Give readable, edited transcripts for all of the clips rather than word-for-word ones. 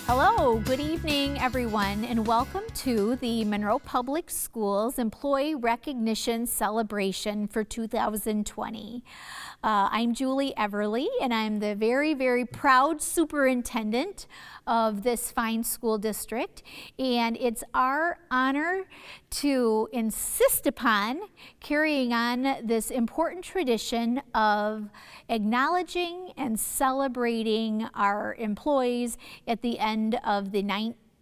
Hello, good evening everyone, and welcome to the Monroe Public Schools Employee Recognition Celebration for 2020. I'm Julie Everly, and I'm the very proud superintendent of this fine school district, and it's our honor to insist upon carrying on this important tradition of acknowledging and celebrating our employees at the end of the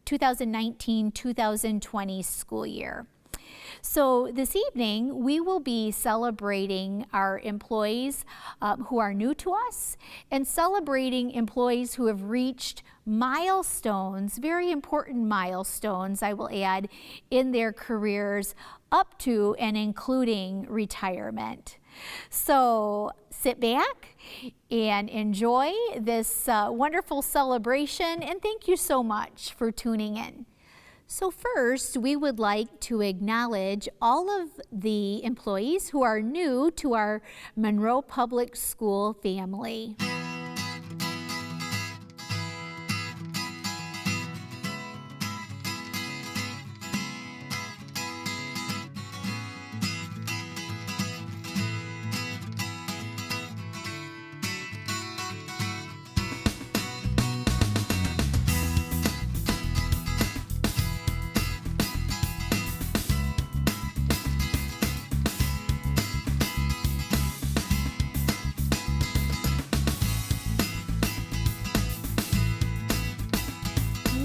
2019-2020 school year. So this evening, we will be celebrating our employees who are new to us and celebrating employees who have reached milestones, very important milestones, I will add, in their careers up to and including retirement. So sit back and enjoy this wonderful celebration, and thank you so much for tuning in. So first, we would like to acknowledge all of the employees who are new to our Monroe Public School family.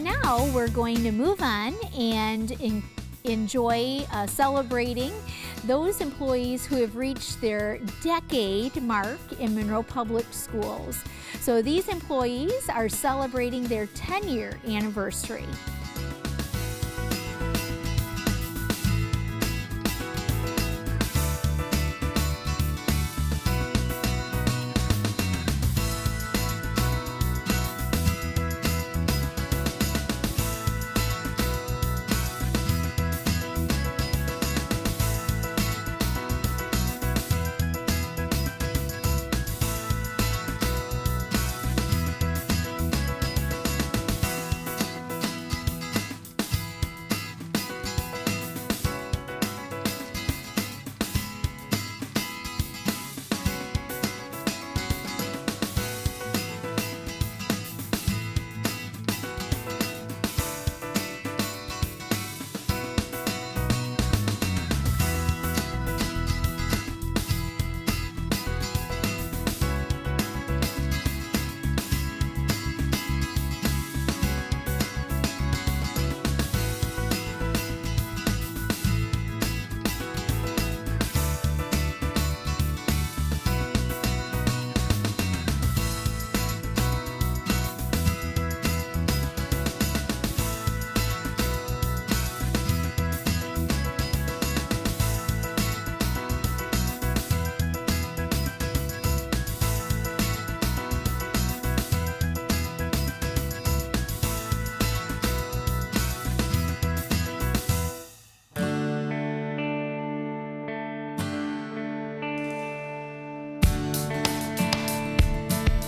Now we're going to move on and enjoy celebrating those employees who have reached their decade mark in Monroe Public Schools. So these employees are celebrating their 10-year anniversary.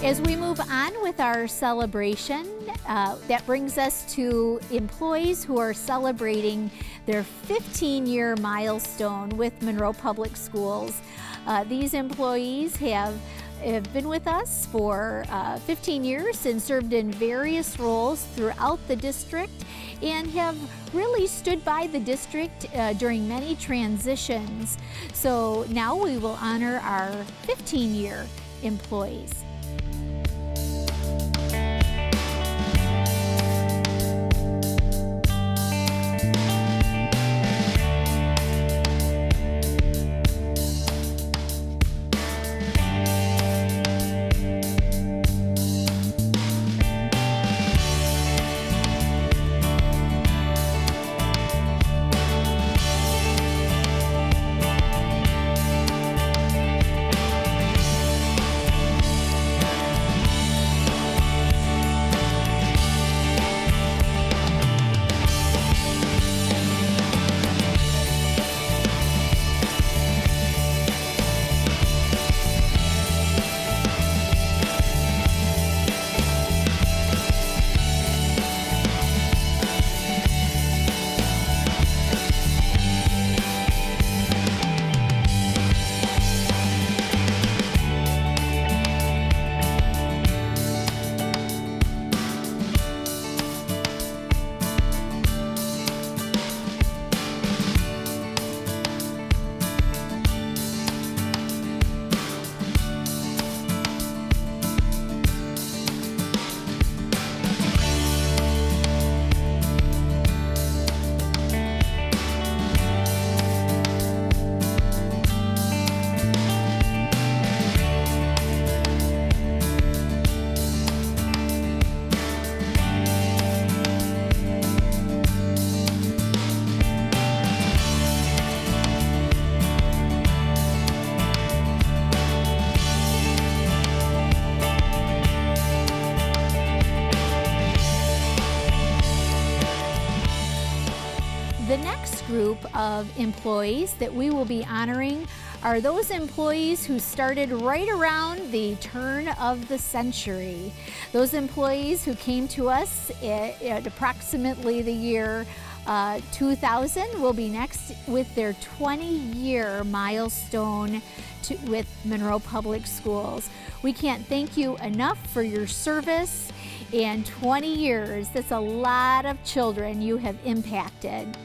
As we move on with our celebration, that brings us to employees who are celebrating their 15-year milestone with Monroe Public Schools. These employees have been with us for 15 years and served in various roles throughout the district and have really stood by the district during many transitions. So now we will honor our 15-year employees. group of employees that we will be honoring are those employees who started right around the turn of the century. Those employees who came to us at approximately the year 2000 will be next with their 20-year milestone with Monroe Public Schools. We can't thank you enough for your service. In 20 years, that's a lot of children you have impacted.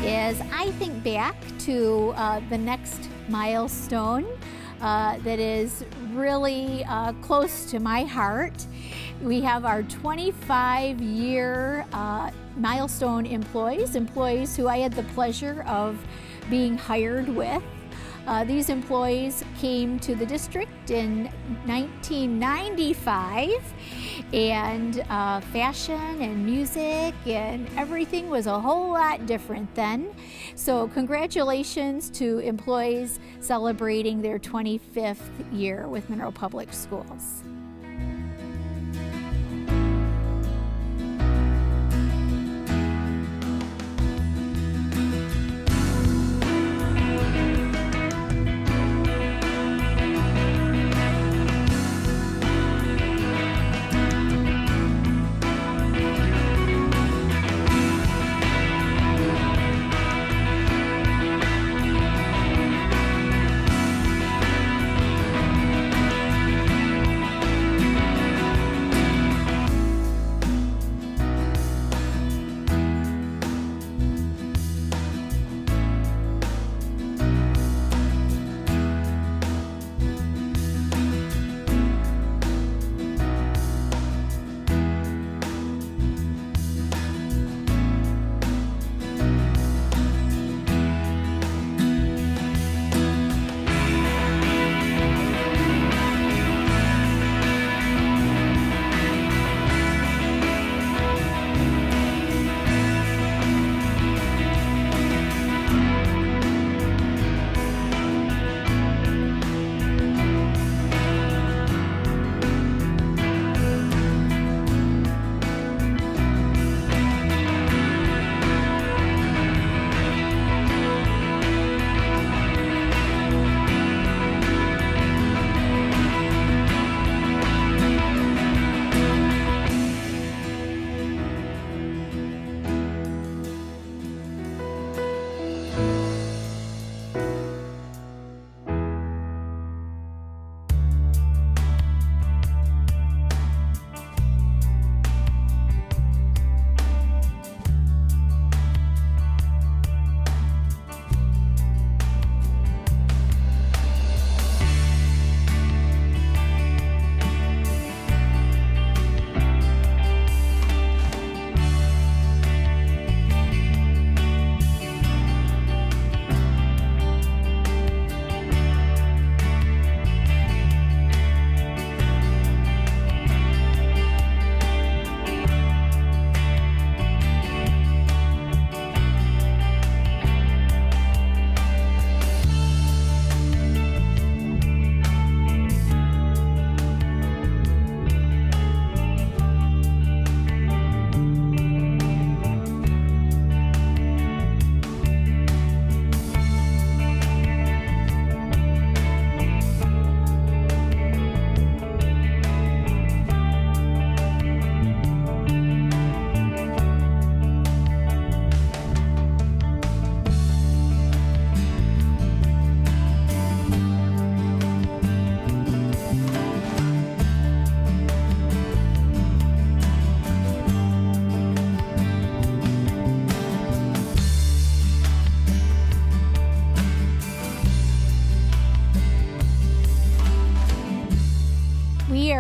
As I think back to the next milestone that is really close to my heart, we have our 25-year milestone employees who I had the pleasure of being hired with. These employees came to the district in 1995, and fashion and music and everything was a whole lot different then. So congratulations to employees celebrating their 25th year with Monroe Public Schools.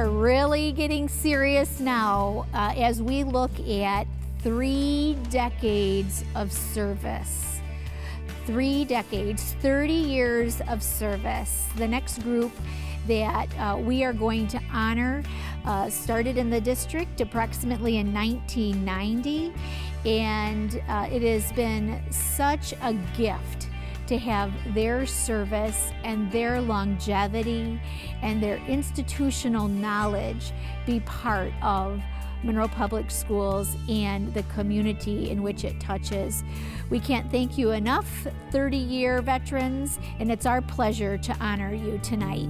Really getting serious now as we look at 3 decades of service. 3 decades, 30 years of service. The next group that we are going to honor started in the district approximately in 1990, and it has been such a gift to have their service and their longevity and their institutional knowledge be part of Monroe Public Schools and the community in which it touches. We can't thank you enough, 30-year veterans, and it's our pleasure to honor you tonight.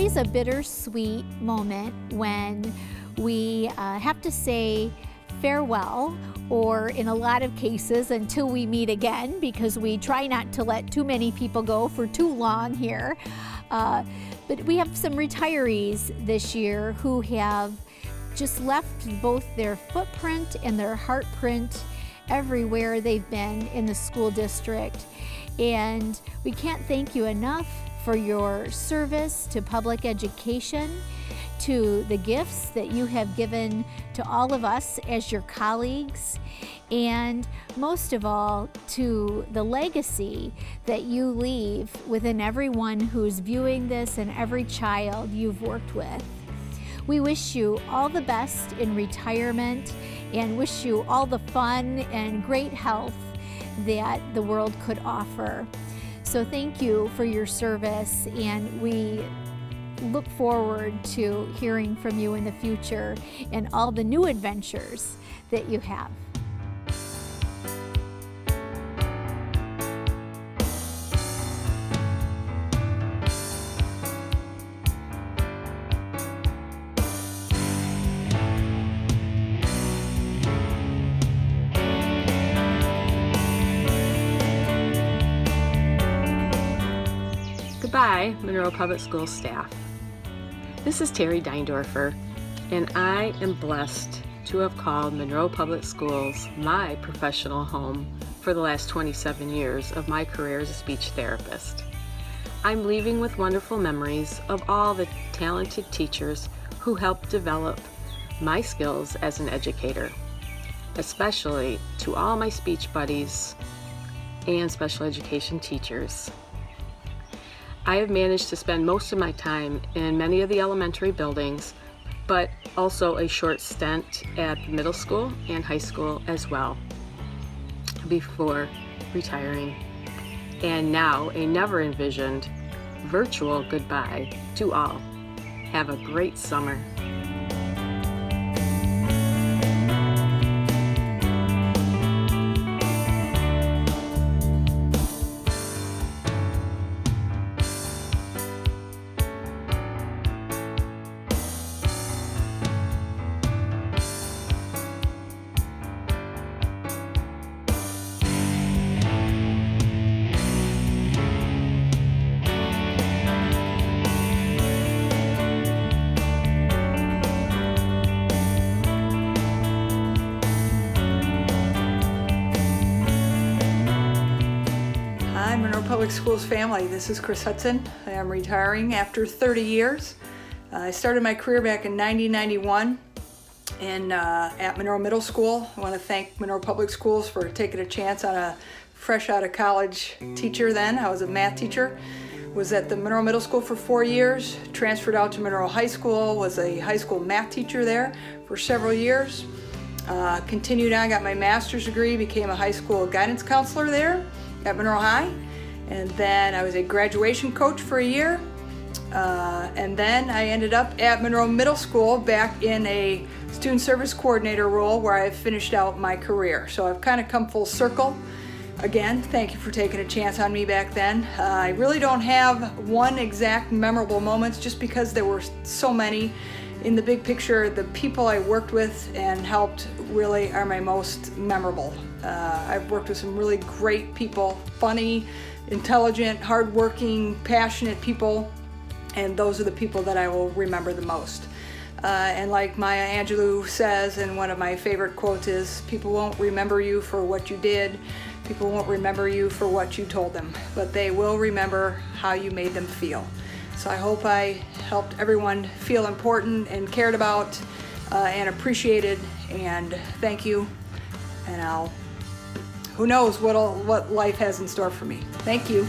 always a bittersweet moment when we have to say farewell, or in a lot of cases until we meet again, because we try not to let too many people go for too long here. But we have some retirees this year who have just left both their footprint and their heartprint everywhere they've been in the school district. And we can't thank you enough for your service to public education, to the gifts that you have given to all of us as your colleagues, and most of all, to the legacy that you leave within everyone who's viewing this and every child you've worked with. We wish you all the best in retirement and wish you all the fun and great health that the world could offer. So thank you for your service, and we look forward to hearing from you in the future and all the new adventures that you have. Goodbye, Monroe Public Schools staff. This is Terry Deindorfer, and I am blessed to have called Monroe Public Schools my professional home for the last 27 years of my career as a speech therapist. I'm leaving with wonderful memories of all the talented teachers who helped develop my skills as an educator, especially to all my speech buddies and special education teachers. I have managed to spend most of my time in many of the elementary buildings, but also a short stint at the middle school and high school as well, before retiring. And now a never envisioned virtual goodbye to all. Have a great summer. Hi, Monroe Public Schools family. This is Chris Hudson. I am retiring after 30 years. I started my career back in 1991 at Monroe Middle School. I want to thank Monroe Public Schools for taking a chance on a fresh out of college teacher then. I was a math teacher. Was at the Monroe Middle School for 4 years, transferred out to Monroe High School, was a high school math teacher there for several years. Continued on, got my master's degree, became a high school guidance counselor there at Monroe High. And then I was a graduation coach for a year. And then I ended up at Monroe Middle School back in a student service coordinator role where I've finished out my career. So I've kind of come full circle. Again, thank you for taking a chance on me back then. I really don't have one exact memorable moment just because there were so many. In the big picture, the people I worked with and helped really are my most memorable. I've worked with some really great people, funny, intelligent, hardworking, passionate people, and those are the people that I will remember the most. And like Maya Angelou says, and one of my favorite quotes is, people won't remember you for what you did, people won't remember you for what you told them, but they will remember how you made them feel. So I hope I helped everyone feel important and cared about and appreciated, and thank you. And who knows what life has in store for me. Thank you.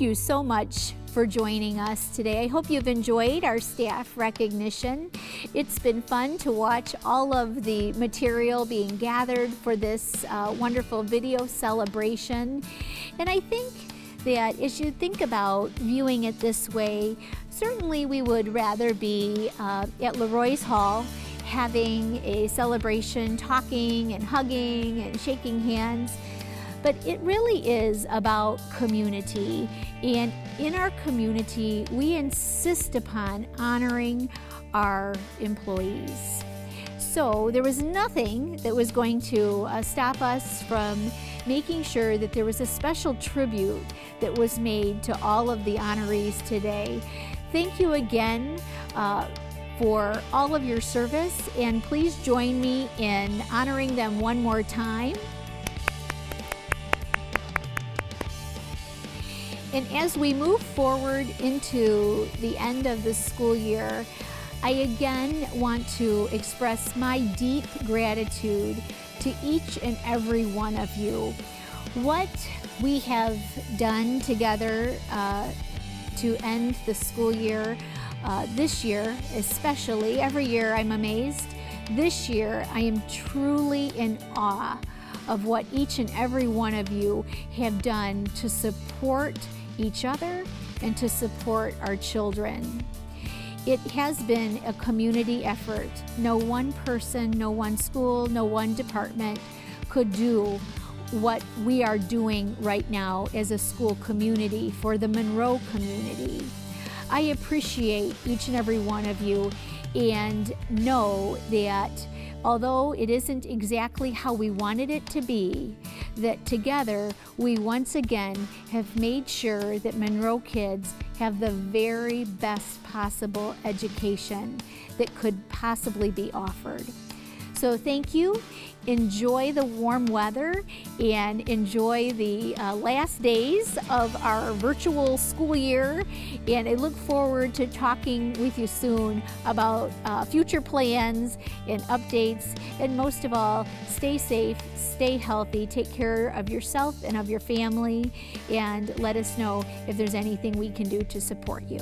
thank you so much for joining us today. I hope you've enjoyed our staff recognition. It's been fun to watch all of the material being gathered for this wonderful video celebration. And I think that as you think about viewing it this way, certainly we would rather be at Leroy's Hall having a celebration, talking and hugging and shaking hands. But it really is about community, and in our community, we insist upon honoring our employees. So there was nothing that was going to stop us from making sure that there was a special tribute that was made to all of the honorees today. Thank you again for all of your service, and please join me in honoring them one more time. And as we move forward into the end of the school year, I again want to express my deep gratitude to each and every one of you. What we have done together to end the school year, this year especially, every year I'm amazed. This year I am truly in awe of what each and every one of you have done to support each other and to support our children. It has been a community effort. No one person, no one school, no one department could do what we are doing right now as a school community for the Monroe community. I appreciate each and every one of you and know that although it isn't exactly how we wanted it to be, that together we once again have made sure that Monroe kids have the very best possible education that could possibly be offered. So thank you. Enjoy the warm weather and enjoy the last days of our virtual school year. And I look forward to talking with you soon about future plans and updates. And most of all, stay safe, stay healthy, take care of yourself and of your family, and let us know if there's anything we can do to support you.